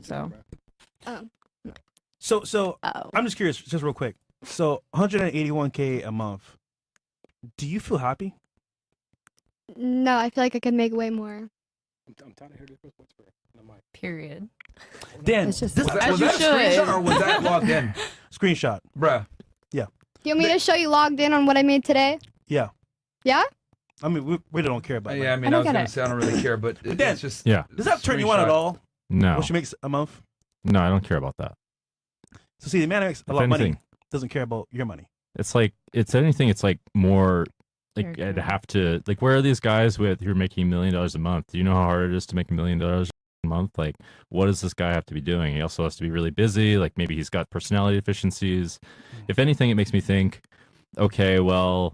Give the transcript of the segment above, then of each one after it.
So. So I'm just curious, just real quick. So 181K a month. Do you feel happy? No, I feel like I could make way more. I'm tired of hearing this. What's for the mic? Period. Dan, It's just- this Was that As a you screenshot should. or was that logged in? screenshot. Bruh. Yeah. Do you want me to show you logged in on what I made today? Yeah. Yeah? I mean, we really don't care about Yeah, I that. mean, I I was don't get going it. to say I don't really care, but But then- it's just. Yeah. Does that turn you on at screenshot. all? No. What she makes a month? No, I don't care about that. So see, the man who makes a If lot of money anything- doesn't care about your money. It's like it's anything. It's like more like Very I'd true. have to like. Where are these guys who are making $1 million a month? Do you know how hard it is to make $1 million a month? Like, what does this guy have to be doing? He also has to be really busy. Like, maybe he's got personality deficiencies. If anything, it makes me think, okay, well,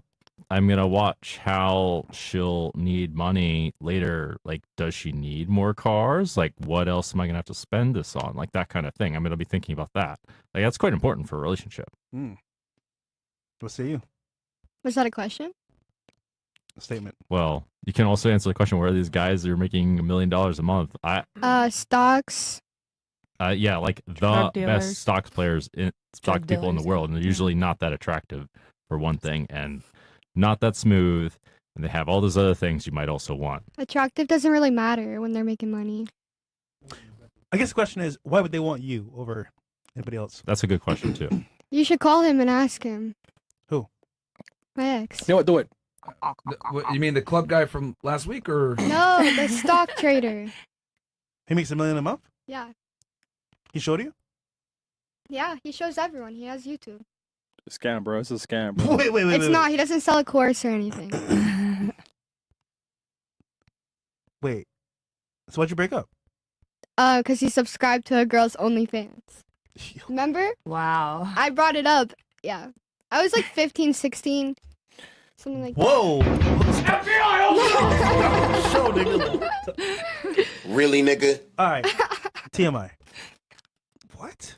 I'm gonna watch how she'll need money later. Like, does she need more cars? Like, what else am I gonna have to spend this on? Like that kind of thing. I'm gonna be thinking about that. Like, that's quite important for a relationship. What say you? Was that a question? A statement. Well, you can also answer the question: where are these guys that are making $1 million a month? Stocks. Yeah, like the Drug dealers. best stocks players, stock Drug people in the dealers, world, and they're yeah. usually not that attractive, for one thing, and not that smooth, and they have all those other things you might also want. Attractive doesn't really matter when they're making money. I guess the question is, why would they want you over anybody else? That's a good question too. You should call him and ask him. Who? My ex. You know what? Do it. What, you mean the club guy from last week or? No, the stock trader. He makes $1 million a month? Yeah. He showed you? Yeah, he shows everyone. He has YouTube. It's a scam, bro. It's a scam, bro. Wait. It's not. He doesn't sell a course or anything. Wait. So why'd you break up? Because he subscribed to a girl's OnlyFans. Remember? Wow. I brought it up. Yeah. I was like 15, 16. Something like that. Whoa. Show, nigga. Really, nigga? All right. TMI. What?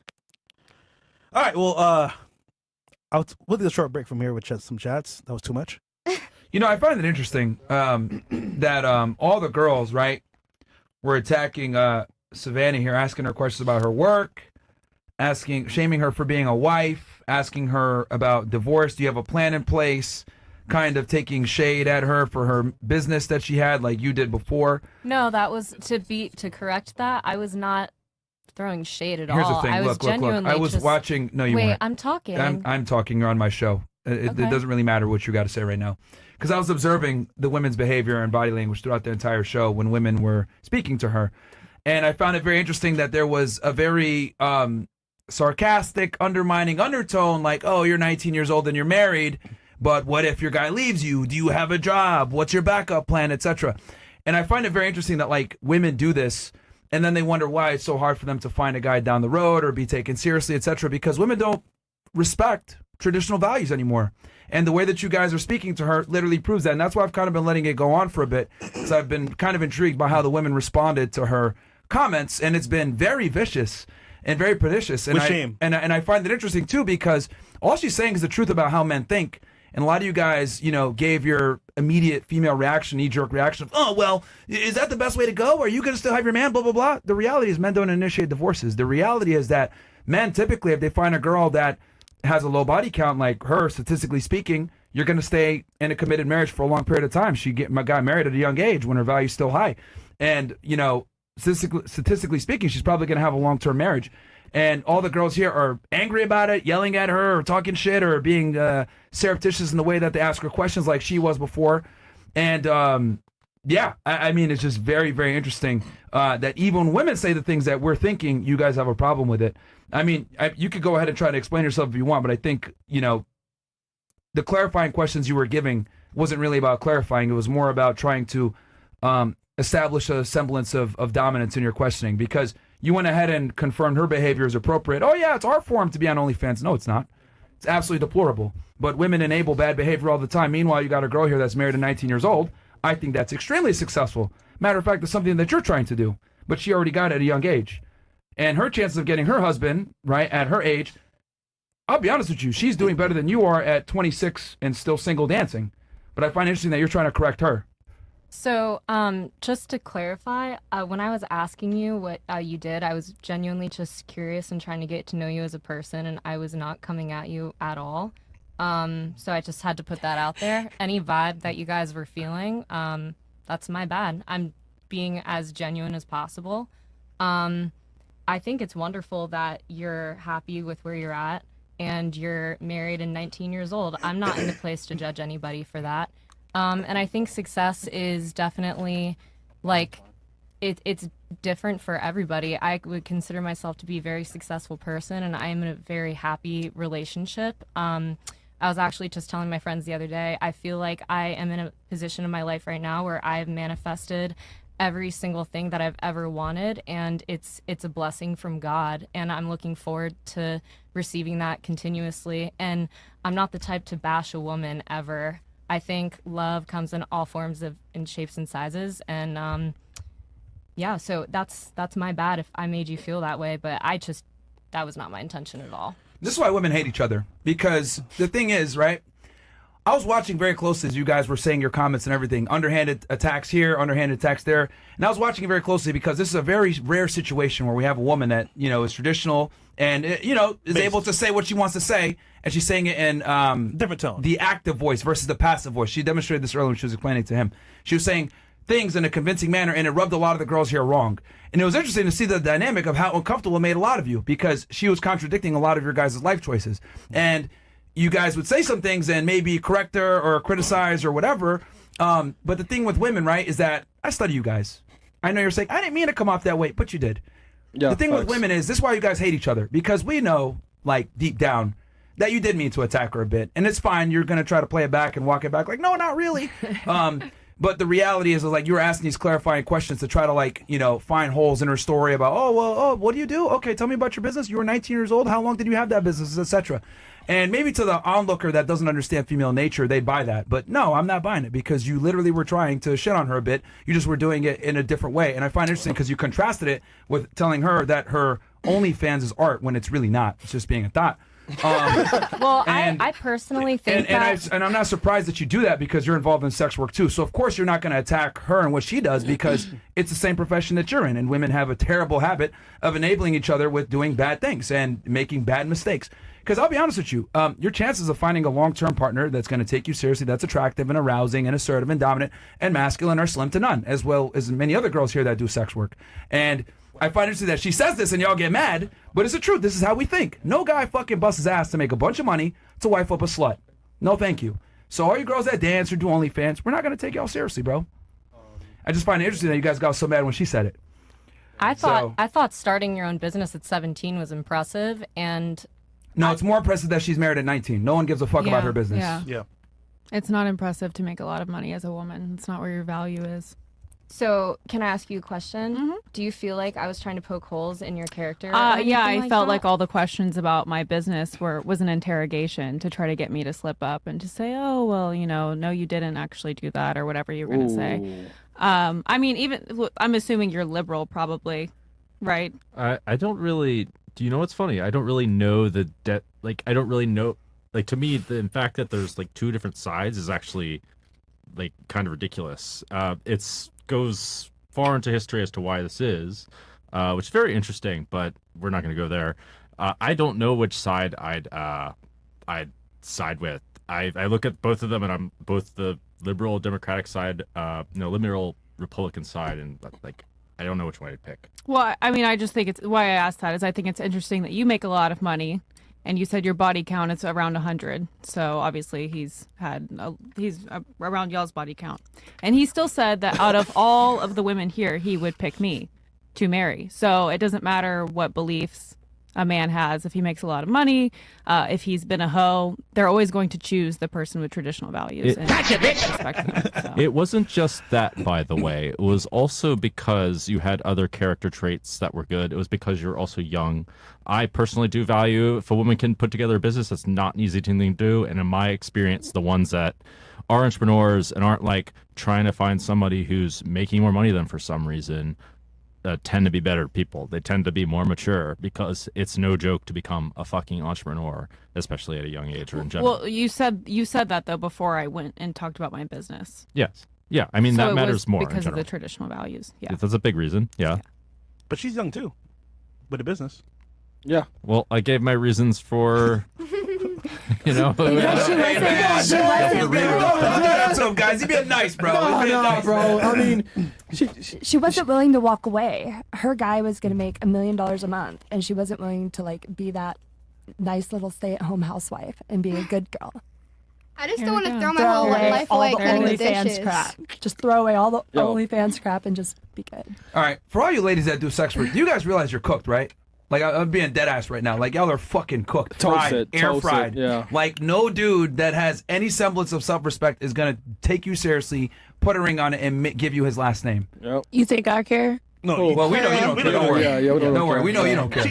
All right. Well, we'll do a short break from here with some chats. That was too much. You know, I find it interesting that all the girls, right, were attacking Savannah here, asking her questions about her work, shaming her for being a wife, asking her about divorce. Do you have a plan in place? Kind of taking shade at her for her business that she had, like you did before. No, that was to correct that. I was not throwing shade at Here's all. the thing. I was Look. genuinely I was just, watching. No, you Wait, weren't. I'm talking. I'm talking. You're on my show. It Okay. doesn't really matter what you got to say right now, because I was observing the women's behavior and body language throughout the entire show when women were speaking to her, and I found it very interesting that there was a very sarcastic, undermining undertone, like, "Oh, you're 19 years old and you're married, but what if your guy leaves you? Do you have a job? What's your backup plan, etc." And I find it very interesting that like women do this, and then they wonder why it's so hard for them to find a guy down the road or be taken seriously, etc. Because women don't respect traditional values anymore. And the way that you guys are speaking to her literally proves that. And that's why I've kind of been letting it go on for a bit, because I've been kind of intrigued by how the women responded to her comments, and it's been very vicious and very pernicious. And With shame. And I find it interesting too, because all she's saying is the truth about how men think. And a lot of you guys, you know, gave your immediate female reaction, knee-jerk reaction of, oh, well, is that the best way to go? Are you going to still have your man, blah, blah, blah? The reality is men don't initiate divorces. The reality is that men typically, if they find a girl that has a low body count like her, statistically speaking, you're going to stay in a committed marriage for a long period of time. She got married at a young age when her value's still high. And, you know, statistically speaking, she's probably going to have a long-term marriage. And all the girls here are angry about it, yelling at her or talking shit or being surreptitious in the way that they ask her questions like she was before. And, I mean, it's just very, very interesting that even when women say the things that we're thinking, you guys have a problem with it. I mean, you could go ahead and try to explain yourself if you want, but I think, you know, the clarifying questions you were giving wasn't really about clarifying. It was more about trying to establish a semblance of dominance in your questioning, because you went ahead and confirmed her behavior is appropriate. Oh, yeah, it's art form to be on OnlyFans. No, it's not. It's absolutely deplorable. But women enable bad behavior all the time. Meanwhile, you got a girl here that's married at 19 years old. I think that's extremely successful. Matter of fact, it's something that you're trying to do, but she already got it at a young age. And her chances of getting her husband, right, at her age, I'll be honest with you, she's doing better than you are at 26 and still single dancing. But I find it interesting that you're trying to correct her. So, just to clarify, when I was asking you what you did, I was genuinely just curious and trying to get to know you as a person, and I was not coming at you at all. So I just had to put that out there. Any vibe that you guys were feeling, that's my bad. I'm being as genuine as possible. I think it's wonderful that you're happy with where you're at and you're married and 19 years old. I'm not in the place to judge anybody for that. And I think success is definitely like it's different for everybody. I would consider myself to be a very successful person, and I am in a very happy relationship. I was actually just telling my friends the other day, I feel like I am in a position in my life right now where I've manifested every single thing that I've ever wanted, and it's a blessing from God, and I'm looking forward to receiving that continuously. And I'm not the type to bash a woman ever. I think love comes in all forms of in shapes and sizes, and yeah, so that's my bad if I made you feel that way, but that was not my intention at all. This is why women hate each other, because the thing is, right? I was watching very closely as you guys were saying your comments and everything. Underhanded attacks here, underhanded attacks there. And I was watching it very closely because this is a very rare situation where we have a woman that, is traditional and, is able to say what she wants to say. And she's saying it in different tone. The active voice versus the passive voice. She demonstrated this earlier when she was explaining to him. She was saying things in a convincing manner, and it rubbed a lot of the girls here wrong. And it was interesting to see the dynamic of how uncomfortable it made a lot of you, because she was contradicting a lot of your guys' life choices. And you guys would say some things and maybe correct her or criticize or whatever. But the thing with women, right, is that I study you guys. I know you're saying, I didn't mean to come off that way, but you did. Yeah, the thing with facts. women is, this is why you guys hate each other, because we know, like, deep down, that you did mean to attack her a bit. And it's fine. You're going to try to play it back and walk it back like, no, not really. But the reality is like, you were asking these clarifying questions to try to, like, find holes in her story about, what do you do? Okay, tell me about your business. You were 19 years old. How long did you have that business, etc.? And maybe to the onlooker that doesn't understand female nature, they'd buy that. But no, I'm not buying it, because you literally were trying to shit on her a bit. You just were doing it in a different way. And I find it interesting because you contrasted it with telling her that her OnlyFans is art when it's really not. It's just being a thought. Well, I personally think and I'm not surprised that you do that, because you're involved in sex work too. So of course you're not going to attack her and what she does, because it's the same profession that you're in, and women have a terrible habit of enabling each other with doing bad things and making bad mistakes. Because I'll be honest with you, your chances of finding a long-term partner that's going to take you seriously, that's attractive and arousing and assertive and dominant and masculine, are slim to none, as well as many other girls here that do sex work. And I find interesting that she says this and y'all get mad, but it's the truth. This is how we think. No guy fucking busts his ass to make a bunch of money to wife up a slut. No, thank you. So all you girls that dance or do OnlyFans, we're not going to take y'all seriously, bro. I just find it interesting that you guys got so mad when she said it. I thought starting your own business at 17 was impressive, and no, it's more impressive that she's married at 19. No one gives a fuck about her business. Yeah. It's not impressive to make a lot of money as a woman. It's not where your value is. So, can I ask you a question? Mm-hmm. Do you feel like I was trying to poke holes in your character? Yeah, I felt that? like all the questions about my business was an interrogation to try to get me to slip up and to say, oh, well, no, you didn't actually do that, or whatever you were going to say. I mean, I'm assuming you're liberal, probably, right? I don't really. Do you know what's funny? I don't really know the debt. Like, I don't really know. Like, to me, in fact that there's like two different sides is actually like kind of ridiculous. It's goes far into history as to why this is, which is very interesting, but we're not going to go there. I don't know which side I'd side with. I look at both of them, and I'm both the liberal Democratic side, liberal Republican side, and like I don't know which one I'd pick. Well, I mean, I just think it's why I asked that is I think it's interesting that you make a lot of money, and you said your body count is around 100. So obviously he's around y'all's body count, and he still said that out of all of the women here, he would pick me to marry. So it doesn't matter what beliefs a man has. If he makes a lot of money, if he's been a hoe, they're always going to choose the person with traditional values. It wasn't just that, by the way. It was also because you had other character traits that were good. It was because you're also young. I personally do value if a woman can put together a business. That's not an easy thing to do. And in my experience, the ones that are entrepreneurs and aren't like trying to find somebody who's making more money than for some reason tend to be better people. They tend to be more mature, because it's no joke to become a fucking entrepreneur, especially at a young age or in general. Well, you said that though before I went and talked about my business. Yes. Yeah, I mean So that it matters was more in because of the general. traditional values. Yeah. That's a big reason. Yeah. But she's young too, with a business. Yeah. Well, I gave my reasons for, you know. Hey, man. She wasn't Don't do that to him, guys. He being nice, bro. He being nice, bro. man. I mean, she wasn't willing to walk away. Her guy was going to make $1 million a month, and she wasn't willing to like be that nice little stay-at-home housewife and be a good girl. I just Here don't we want to go. throw my Throw whole away life all away the cleaning the OnlyFans dishes. crap. Just throw away all the Yo. OnlyFans crap and just be good. All right, for all you ladies that do sex work, do you guys realize you're cooked, right? Like, I'm being dead ass right now. Like, y'all are fucking cooked. Fried, Toasted, air toasted, fried. yeah. Like, no dude that has any semblance of self-respect is going to take you seriously, put a ring on it, and give you his last name. Yep. You think I care? No, Oh, Well, we know you don't We care. don't Don't worry. Yeah, yeah, we don't Don't worry. care. We know you don't care.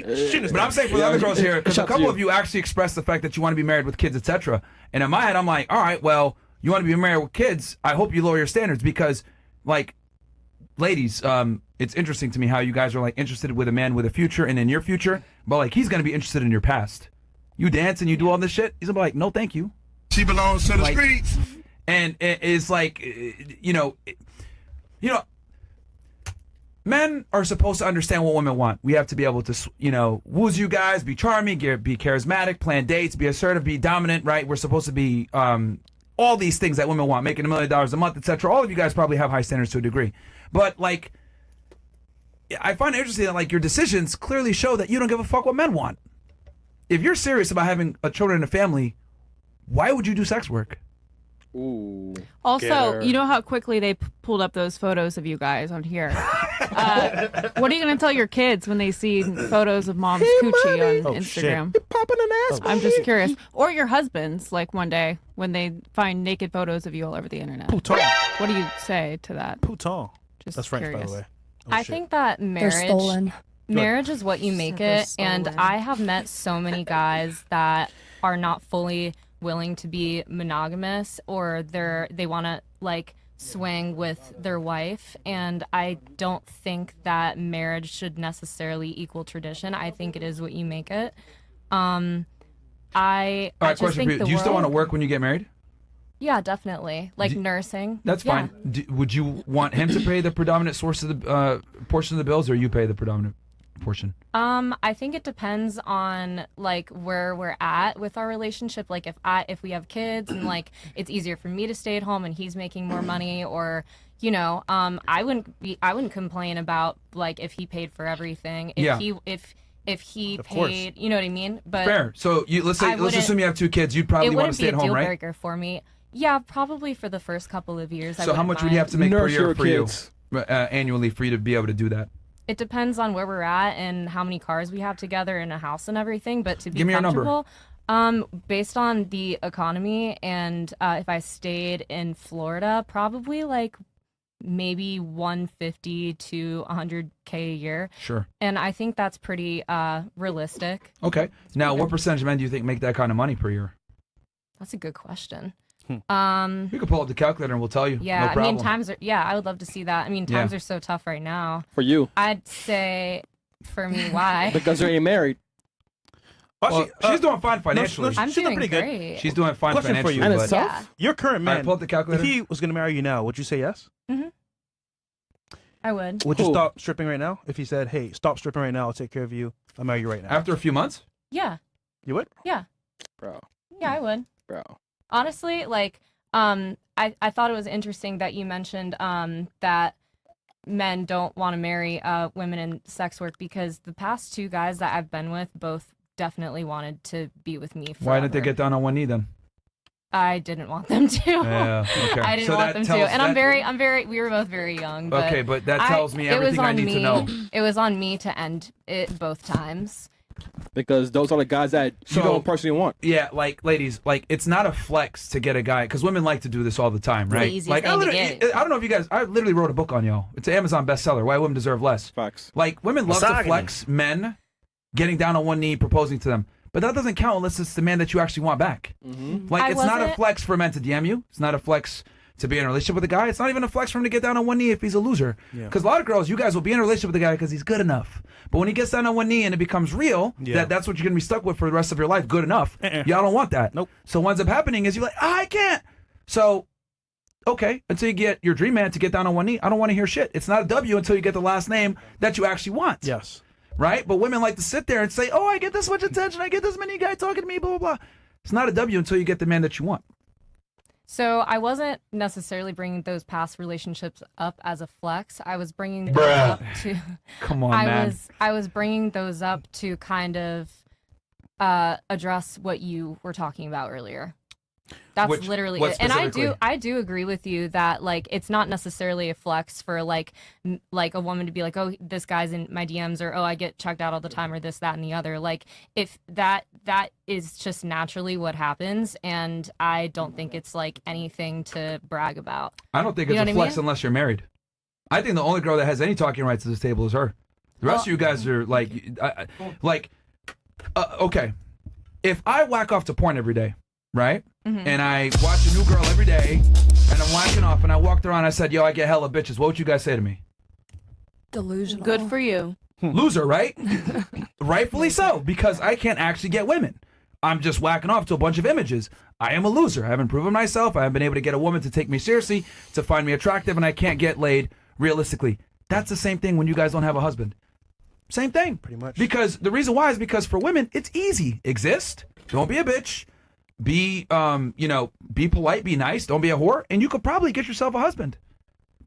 But I'm saying for the other girls here, because a Shout to couple you. of you actually expressed the fact that you want to be married with kids, etc. And in my head, I'm like, all right, well, you want to be married with kids. I hope you lower your standards because, like, ladies, it's interesting to me how you guys are like interested with a man with a future and in your future, but like he's gonna be interested in your past. You dance and you do all this shit. He's gonna be like, no, thank you. She belongs to the Like- streets. And it's like, men are supposed to understand what women want. We have to be able to, wooze you guys, be charming, be charismatic, plan dates, be assertive, be dominant, right? We're supposed to be all these things that women want, making $1 million a month, etc. All of you guys probably have high standards to a degree. But, like, I find it interesting that, like, your decisions clearly show that you don't give a fuck what men want. If you're serious about having a children and a family, why would you do sex work? Ooh. Also, Get her. you know how quickly they pulled up those photos of you guys on here. What are you going to tell your kids when they see photos of mom's coochie on Oh, shit. Instagram? Popping an ass. I'm just curious. Or your husbands, like one day when they find naked photos of you all over the internet. Pouton. What do you say to that? Pouton. Just That's French, curious. by the way. Oh, I shit. think that They're marriage stolen. marriage is what you make They're it, and stolen. I have met so many guys that are not fully willing to be monogamous, or they want to like swing with their wife, and I don't think that marriage should necessarily equal tradition. I think it is what you make it. I All right, just question think for you. the Do you still world- want to work when you get married? Yeah, definitely. Like nursing. That's Yeah. fine. Would you want him to pay the predominant source of the portion of the bills, or you pay the predominant portion? I think it depends on like where we're at with our relationship. Like if we have kids and like it's easier for me to stay at home and he's making more money, or I wouldn't complain about like if he paid for everything. If Yeah. he Of course. paid, you know what I mean? But Fair. So let's I let's wouldn't- assume you have 2 kids. You'd probably it want to wouldn't stay be at a home, deal right? breaker for me. Yeah, probably for the first couple of years. So how much would you have to make per Nurse year your for kids. you annually for you to be able to do that? It depends on where we're at and how many cars we have together in a house and everything. But to be Give me your number. comfortable, based on the economy and if I stayed in Florida, probably like maybe 150 to 100K a year. Sure. And I think that's pretty realistic. Okay. Now, what percentage of men do you think make that kind of money per year? That's a good question. You can pull up the calculator and we'll tell you. Yeah, no I problem. mean I would love to see that. I mean, times Yeah. are so tough right now. For you. I'd say for me, why? Because you ain't married. Well, Actually, she's doing fine financially. I'm she's doing doing pretty good. great. She's doing fine Question for you. financially. And but- it's Yeah. tough. your current All right, man, pull up the calculator. if he was going to marry you now, would you say yes? I would. Would you Cool. stop stripping right now? If he said, hey, stop stripping right now, I'll take care of you, I'll marry you right now. After a few months? Yeah. You would? Bro. Yeah, I would. Bro. Honestly, like, I thought it was interesting that you mentioned that men don't want to marry women in sex work, because the past 2 guys that I've been with both definitely wanted to be with me forever. Why didn't they get down on one knee then? I didn't want them to. Yeah, okay. I didn't So want that them to. tells- And that- I'm very, we were both very young. But Okay, but that tells me it was everything I on need me. to know. It was on me to end it both times. Because those are the guys that So- you don't personally want. Yeah, like, ladies, like, it's not a flex to get a guy, because women like to do this all the time, right? easiest Like, thing to get. I don't know if you guys, I literally wrote a book on y'all. It's an Amazon bestseller, Why Women Deserve Less. Facts. Like, women love to Misogyny. flex men getting down on one knee, proposing to them. But that doesn't count unless it's the man that you actually want back. Like, I it's not a wasn't- flex for a man to DM you. It's not a flex to be in a relationship with a guy. It's not even a flex for him to get down on one knee if he's a loser. Because a lot of girls, you guys will be in a relationship with a guy because he's good enough. But when he gets down on one knee and it becomes real, that's what you're going to be stuck with for the rest of your life. Good enough. Y'all don't want that. Nope. So what ends up happening is you're like, I can't. So Okay, until you get your dream man to get down on one knee, I don't want to hear shit. It's not a W until you get the last name that you actually want. Yes. Right? But women like to sit there and say, oh, I get this much attention, I get this many guys talking to me, blah, blah, blah. It's not a W until you get the man that you want. So I wasn't necessarily bringing those past relationships up as a flex. I was bringing those up to. Come on, I man. was bringing those up to kind of address what you were talking about earlier. That's literally what it. And specifically? I do agree with you that like it's not necessarily a flex for like a woman to be like, oh, this guy's in my DMs, or oh, I get checked out all the time, or this, that, and the other. Like if that is just naturally what happens, and I don't think it's like anything to brag about. I don't think You it's know a what I flex mean? unless you're married. I think the only girl that has any talking rights at this table is her. The rest of you guys are like, okay. If I whack off to porn every day, right? And I watch a new girl every day, and I'm whacking off, and I walked around and I said, yo, I get hella bitches. What would you guys say to me? Delusional. Good for you. Loser, right? Rightfully so, because I can't actually get women. I'm just whacking off to a bunch of images. I am a loser. I haven't proven myself. I haven't been able to get a woman to take me seriously, to find me attractive, and I can't get laid realistically. That's the same thing when you guys don't have a husband. Same thing. Pretty much. Because the reason why is because for women, it's easy. Exist. Don't be a bitch. Be be polite, be nice, don't be a whore, and you could probably get yourself a husband.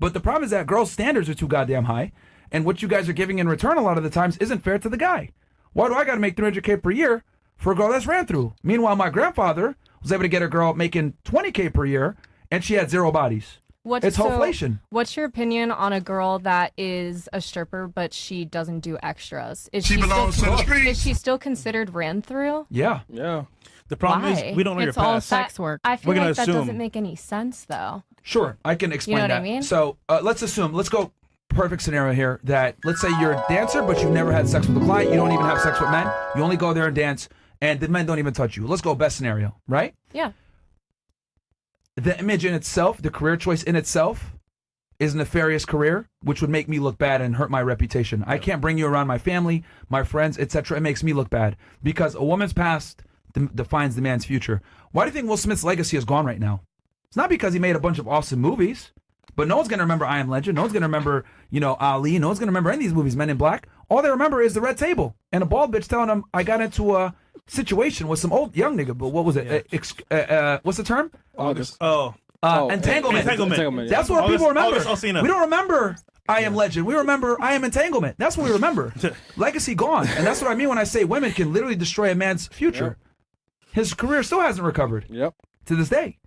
But the problem is that girls' standards are too goddamn high, and what you guys are giving in return a lot of the times isn't fair to the guy. Why do I gotta make $300K per year for a girl that's ran through? Meanwhile, my grandfather was able to get a girl making $20K per year, and she had 0 bodies. It's inflation. What's your opinion on a girl that is a stripper but she doesn't do extras? She belongs to the streets. Is she still considered ran through? Yeah. Yeah. The problem Why? is we don't know your It's all past. sex work. I feel We're gonna like that assume. doesn't make any sense though. Sure, I can explain what that. I mean? So let's go perfect scenario here that let's say you're a dancer, but you've never had sex with a client. You don't even have sex with men. You only go there and dance, and the men don't even touch you. Let's go best scenario, right? Yeah. The image in itself, the career choice in itself, is a nefarious career, which would make me look bad and hurt my reputation. I can't bring you around my family, my friends, etc. It makes me look bad because a woman's past defines the man's future. Why do you think Will Smith's legacy is gone right now? It's not because he made a bunch of awesome movies, but no one's going to remember I Am Legend. No one's going to remember, Ali. No one's going to remember any of these movies, Men in Black. All they remember is the red table and a bald bitch telling them, I got into a situation with some old young nigga, but what was it? What's the term? August. Entanglement. Entanglement. That's what people remember. August Alsina. We don't remember I Am Legend. We remember I Am Entanglement. That's what we remember. Legacy gone. And that's what I mean when I say women can literally destroy a man's future. His career still hasn't recovered Yep. to this day.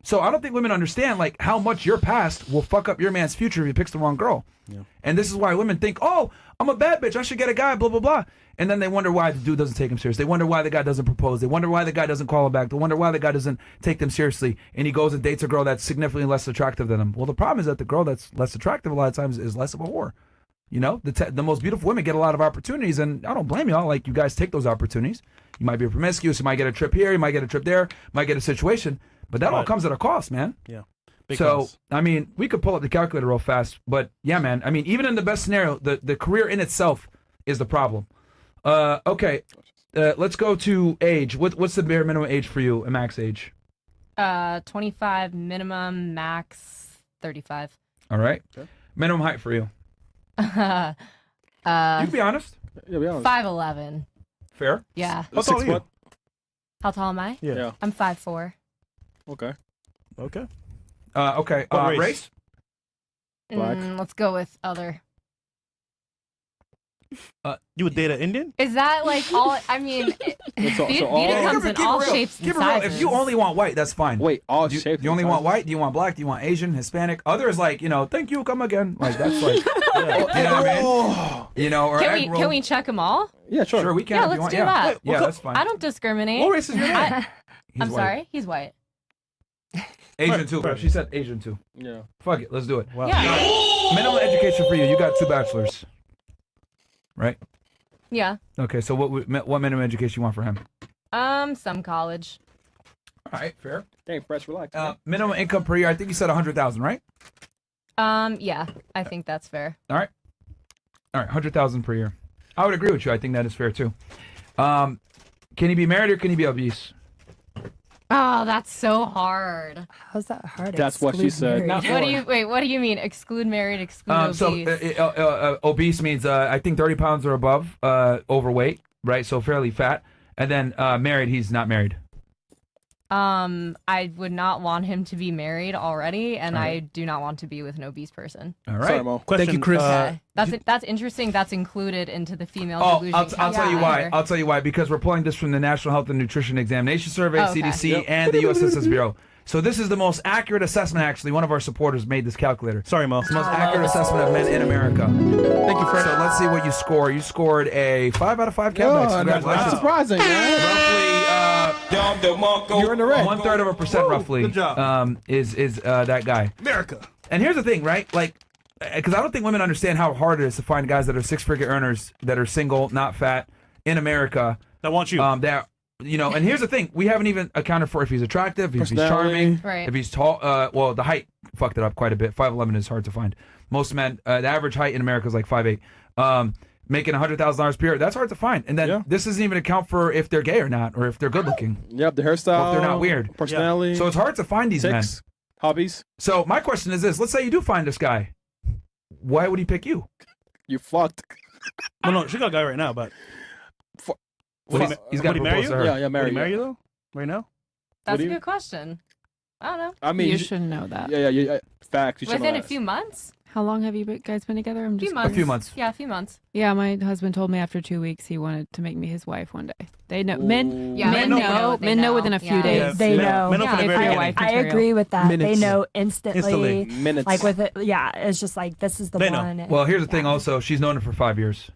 So I don't think women understand like how much your past will fuck up your man's future if he picks the wrong girl. Yeah. And this is why women think, oh, I'm a bad bitch. I should get a guy, blah, blah, blah. And then they wonder why the dude doesn't take him serious. They wonder why the guy doesn't propose. They wonder why the guy doesn't call him back. They wonder why the guy doesn't take them seriously. And he goes and dates a girl that's significantly less attractive than him. Well, the problem is that the girl that's less attractive a lot of times is less of a whore. You know, the most beautiful women get a lot of opportunities, and I don't blame y'all. Like, you guys take those opportunities. You might be promiscuous. You might get a trip here. You might get a trip there. Might get a situation. But that all comes at a cost, man. Yeah. Big So, cost. I mean, we could pull up the calculator real fast. But, yeah, man. I mean, even in the best scenario, the career in itself is the problem. Okay. Let's go to age. What's the bare minimum age for you, a max age? 25 minimum, max 35. All right. Okay. Minimum height for you. You uh, can be honest. Yeah, be honest. 5'11". Fair. Yeah. How tall are you? How tall am I? Yeah. Yeah. I'm 5'4". Okay. Okay. Okay. What race? Race? Black. Let's go with other. You would date an Indian? Is that like all? I mean, That's all- beauty, so all- beauty comes Keep in it all real. shapes and Keep it real. sizes. If you only want white, that's fine. Wait, all Do you, shapes. do you only want white? Do you want black? Do you want Asian, Hispanic? Others like, thank you, come again. Like that's like, you know what I mean? Or Can egg roll. can we check them all? Yeah, sure. Sure, we can. Yeah, if let's you want. do Yeah, that. yeah, that's fine. I don't discriminate. What race is your man? He's I'm white. sorry, he's white. Asian too. Bro. She said Asian too. Yeah. Fuck it, let's do it. Wow. Yeah, Minimum education for you. You got 2 bachelors, right? yeah. Okay, so what minimum education you want for him? Some college. All right, fair. Dang, press relax. man. Minimum income per year. I think you said 100,000, right? Yeah, I think that's fair. All right, 100,000 per year. I would agree with you. I think that is fair too. Can he be married or can he be obese? Oh, that's so hard. How's that hard? That's what she Exclude said. married. Now- What do you mean? Exclude married, exclude obese? So obese means I think 30 pounds or above, overweight, right? So fairly fat. And then married, he's not married. I would not want him to be married already, and All I right. do not want to be with an obese person. All right. Sorry, Mo. Question, Thank you, Chris. That's interesting. That's included into the female Oh, delusion. I'll tell you why. calculator. I'll tell you why. Because we're pulling this from the National Health and Nutrition Examination Survey, Oh, okay. CDC, Yep. and the U.S. Census Bureau. So this is the most accurate assessment, actually. One of our supporters made this calculator. Sorry, Mo. It's the most accurate assessment of men in America. Thank you, Fred. So let's see what you score. You scored a 5 out of 5 Yeah, Cowbacks. that's Congratulations. surprising, man. Roughly, You're in the red. 1/3%, roughly. Good job. Is that guy. America. And here's the thing, right? Like, because I don't think women understand how hard it is to find guys that are six-figure earners, that are single, not fat, in America. I want you. That, you know, and here's the thing: we haven't even accounted for if he's attractive, if he's Personality. charming, Right. if he's tall. Well, the height fucked it up quite a bit. 5'11" is hard to find. Most men, the average height in America is like 5'8". Making $100,000 per year, that's hard to find. And then Yeah. this doesn't even account for if they're gay or not, or if they're good looking. Yep, the hairstyle. Or if they're not weird. Personality. So it's hard to find these men. ticks, hobbies. So my question is this: let's say you do find this guy, why would he pick you? You fucked. Well, no, she got a guy right now, but Well, Would he- he's got would to he marry propose you? to her. Yeah, yeah, would marry he marry you. you though? Right now? That's do a you- good question. I don't know. I mean, You should know that. yeah. Facts. You should Within know a that. few months. How long have you guys been together? I'm A few just months. A few months. Yeah, a few months. Yeah, my husband told me after 2 weeks he wanted to make me his wife one day. They know men. Ooh. Yeah, men men know. know, they Men know know. within a few Yeah. days. Yeah, They men- know. men know Yeah, from the if very you're beginning. wife I material. agree with that. Minutes. They know instantly. Instantly. Minutes. Like with it, yeah. It's just like this is the They know. one. Well, here's the thing. Also, she's known him for 5 years.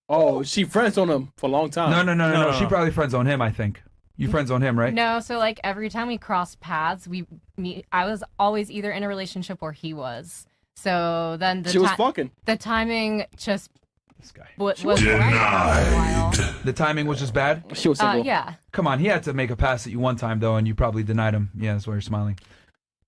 Oh, she friends on him for a long time. No. She no. probably friends on him. I think you friends on him, right? No, so like every time we crossed paths, I was always either in a relationship or he was. So then She was fucking. the timing just This guy. was right for a while. The timing was just bad. She was single. Yeah. Come on, he had to make a pass at you one time though, and you probably denied him. Yeah, that's why you're smiling.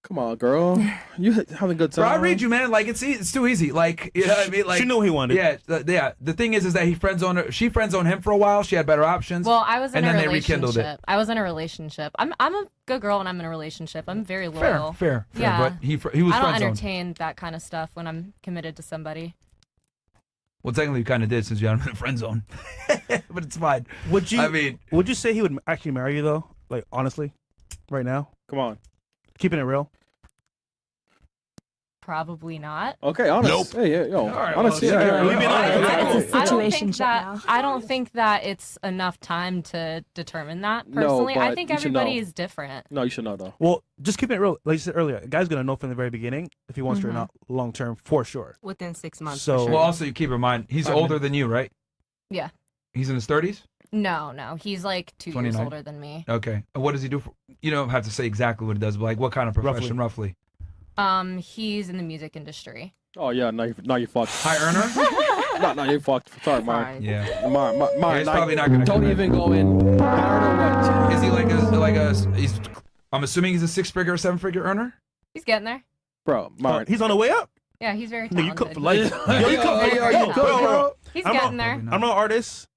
Come on, girl. You having a good time? Bro, I read you, man. Like it's too easy. Like you know what I mean? Like she knew what he wanted. Yeah, yeah. The thing is that he friends on her. She friends on him for a while. She had better options. Well, I was in and a then they relationship. rekindled it. I was in a relationship. I'm a good girl when I'm in a relationship. I'm very loyal. Fair. Yeah. But he was I don't friend zoned. entertain that kind of stuff when I'm committed to somebody. Well, technically, you kind of did since you had him in a friend zone. But it's fine. Would you? I mean, would you say he would actually marry you though? Like honestly, right now, Come on. keeping it real. Probably not. Okay, honest. Nope. Hey, yeah, yo. All right, honest. well, yeah, yeah, yeah, we've been yeah, honest. yeah, It's a yeah. I don't think situationship that now. I don't think that it's enough time to determine that No, personally. I but think you should everybody know. is different. No, you should know though. Well, just keeping it real. Like you said earlier, a guy's gonna know from the very beginning if he wants to or Mhm. not long term for sure. Within 6 months. So- for sure. well, also you keep in mind he's I older mean- than you, right? Yeah. He's in his 30s. No, he's like 2 years 29? older than me. Okay. And what does he do? You don't have to say exactly what he does, but like what kind of profession, roughly? He's in the music industry. Oh yeah, now you fucked. High earner? No, you fucked. Sorry, Mark. Fine. Yeah. Mark, He's probably not gonna Don't commit. even go in. I don't know what. Is he like a? He's. I'm assuming he's a 6-figure or 7-figure earner. He's getting there. Bro, Mark. He's on the way up. Yeah, he's very No, talented. you cook for life. Yo, Yo, you cook for yo, life. yo, Yo, bro. He's I'm getting not- there. Probably I'm not. an artist,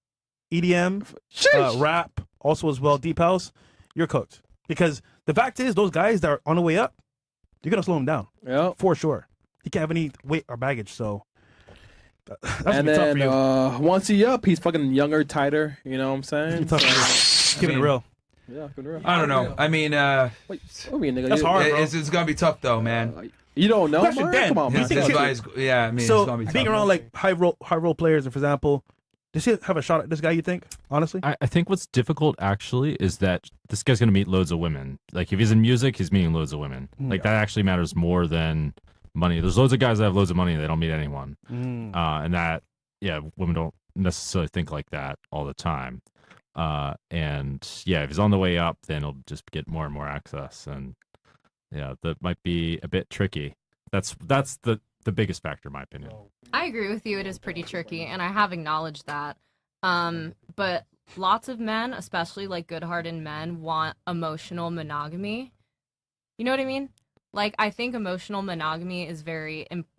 EDM, Sheesh. rap, also as well, deep house. You're cooked because the fact is, those guys that are on the way up, you're gonna slow them down Yeah. for sure. He can't have any weight or baggage, so that's And gonna be tough for then you. once he up, he's fucking younger, tighter. You know what I'm saying? It's tough for you. Keeping it mean, real. Yeah, good real. I don't know. I mean, Wait, what do you mean, nigga? That's You- hard, bro. it's gonna be tough though, man. You don't know, Question, Mark? Dan. Come on, You man. think His he- guys, yeah, I mean, So it's gonna be being tough. around like high role players, for example, does he have a shot at this guy? You think, honestly? I think what's difficult actually is that this guy's gonna meet loads of women. Like if he's in music, he's meeting loads of women. Like that actually matters more than money. There's loads of guys that have loads of money and they don't meet anyone. And that, yeah, women don't necessarily think like that all the time. And yeah, if he's on the way up, then he'll just get more and more access. And yeah, that might be a bit tricky. That's the biggest factor, in my opinion. I agree with you. It is pretty tricky, and I have acknowledged that. But lots of men, especially like good-hearted men, want emotional monogamy. You know what I mean? Like, I think emotional monogamy is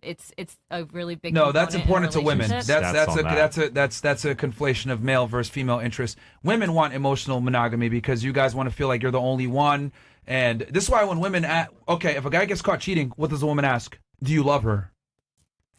it's a really big. No, that's component in a important to women. relationship. That's a conflation of male versus female interests. Women want emotional monogamy because you guys want to feel like you're the only one. And this is why when women okay, if a guy gets caught cheating, what does the woman ask? Do you love her?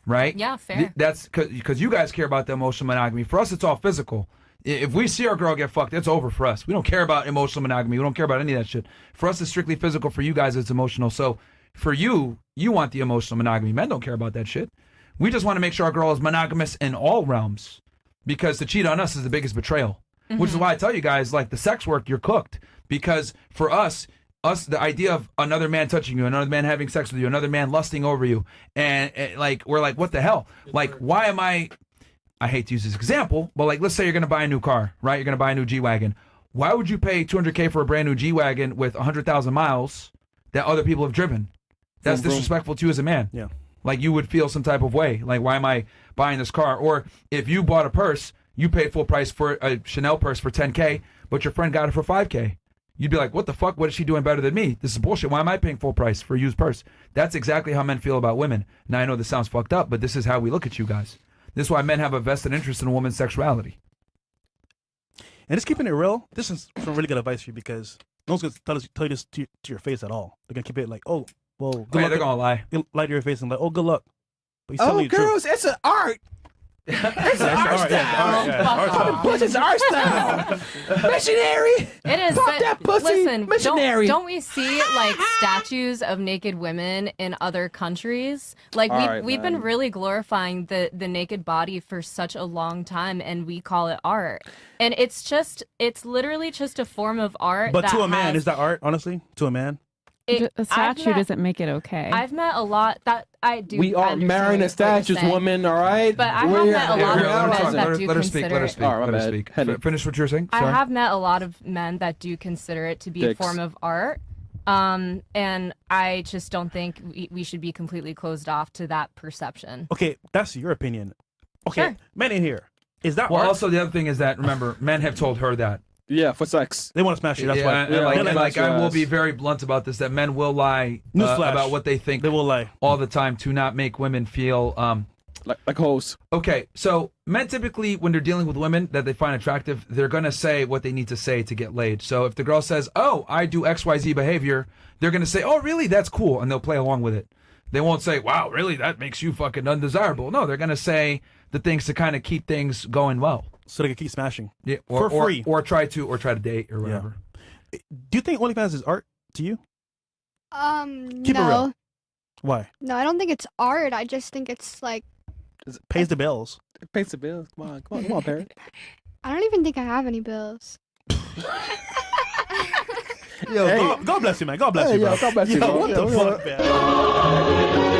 Right? Yeah, fair. That's because you guys care about the emotional monogamy. For us, it's all physical. If we see our girl get fucked, it's over for us. We don't care about emotional monogamy. We don't care about any of that shit. For us, it's strictly physical. For you guys, it's emotional. So for you, you want the emotional monogamy. Men don't care about that shit. We just want to make sure our girl is monogamous in all realms, because to cheat on us is the biggest betrayal. Which is why I tell you guys, like, the sex work, you're cooked. Because for us, the idea of another man touching you, another man having sex with you, another man lusting over you, and like, we're like, what the hell? Like, why am I hate to use this example, but like, let's say you're going to buy a new car, right? You're going to buy a new G-Wagon. Why would you pay $200K for a brand new G-Wagon with 100,000 miles that other people have driven? That's disrespectful to you as a man. Yeah. Like, you would feel some type of way. Like, why am I buying this car? Or if you bought a purse, you paid full price for a Chanel purse for 10K, but your friend got it for 5K. You'd be like, what the fuck? What is she doing better than me? This is bullshit. Why am I paying full price for a used purse? That's exactly how men feel about women. Now, I know this sounds fucked up, but this is how we look at you guys. This is why men have a vested interest in a woman's sexuality. And just keeping it real, this is some really good advice for you, because no one's going to tell you this to your face at all. They're going to keep it like, oh, well, good luck. They're going to lie. Lie to your face and like, oh, good luck. But he's telling Oh, you the truth. girls, it's an art. It's an art style. Pussy's art style. Missionary. It is, Fuck but that pussy. listen, Missionary. don't we see like statues of naked women in other countries? Like, All right, we've man. been really glorifying the naked body for such a long time, and we call it art. And it's literally just a form of art. But that to a man, has- is that art, honestly? To a man? A I've statue met- doesn't make it okay. I've met a lot that I do. We are understand marrying the what you're statues, saying. women, all right? But I have met a lot of men that do let her speak. consider Let her it. speak. All right, my Let her bad. speak. Henny. Finish what you were saying. I Sorry. have met a lot of men that do consider it to be Dicks. a form of art. And I just don't think we should be completely closed off to that perception. Okay, that's your opinion. Okay, Sure. men in here. Is that Well, art? also the other thing is that, remember, men have told her that. Yeah, for sex. They want to smash you. That's Yeah, why. and Yeah, like, like, and like, smash your I will ass. be very blunt about this, that men will lie Newsflash. about what they think They will lie. all the time to not make women feel Like hoes. okay. So men typically, when they're dealing with women that they find attractive, they're gonna say what they need to say to get laid. So if the girl says, oh, I do XYZ behavior, they're gonna say, oh, really? That's cool, and they'll play along with it. They won't say, wow, really? That makes you fucking undesirable. No, they're gonna say the things to kind of keep things going well. So they can keep smashing. Yeah, For free. or try to date or whatever. Do you think OnlyFans is art to you? Keep it no. real. Why? No, I don't think it's art. I just think it's like, Pays the bills. It pays the bills. Come on, Perry. I don't even think I have any bills. Yo, Hey. God bless you, man. God bless Hey, you, bro. yo, God bless you, Yo, bro. what Yo, the fuck, man?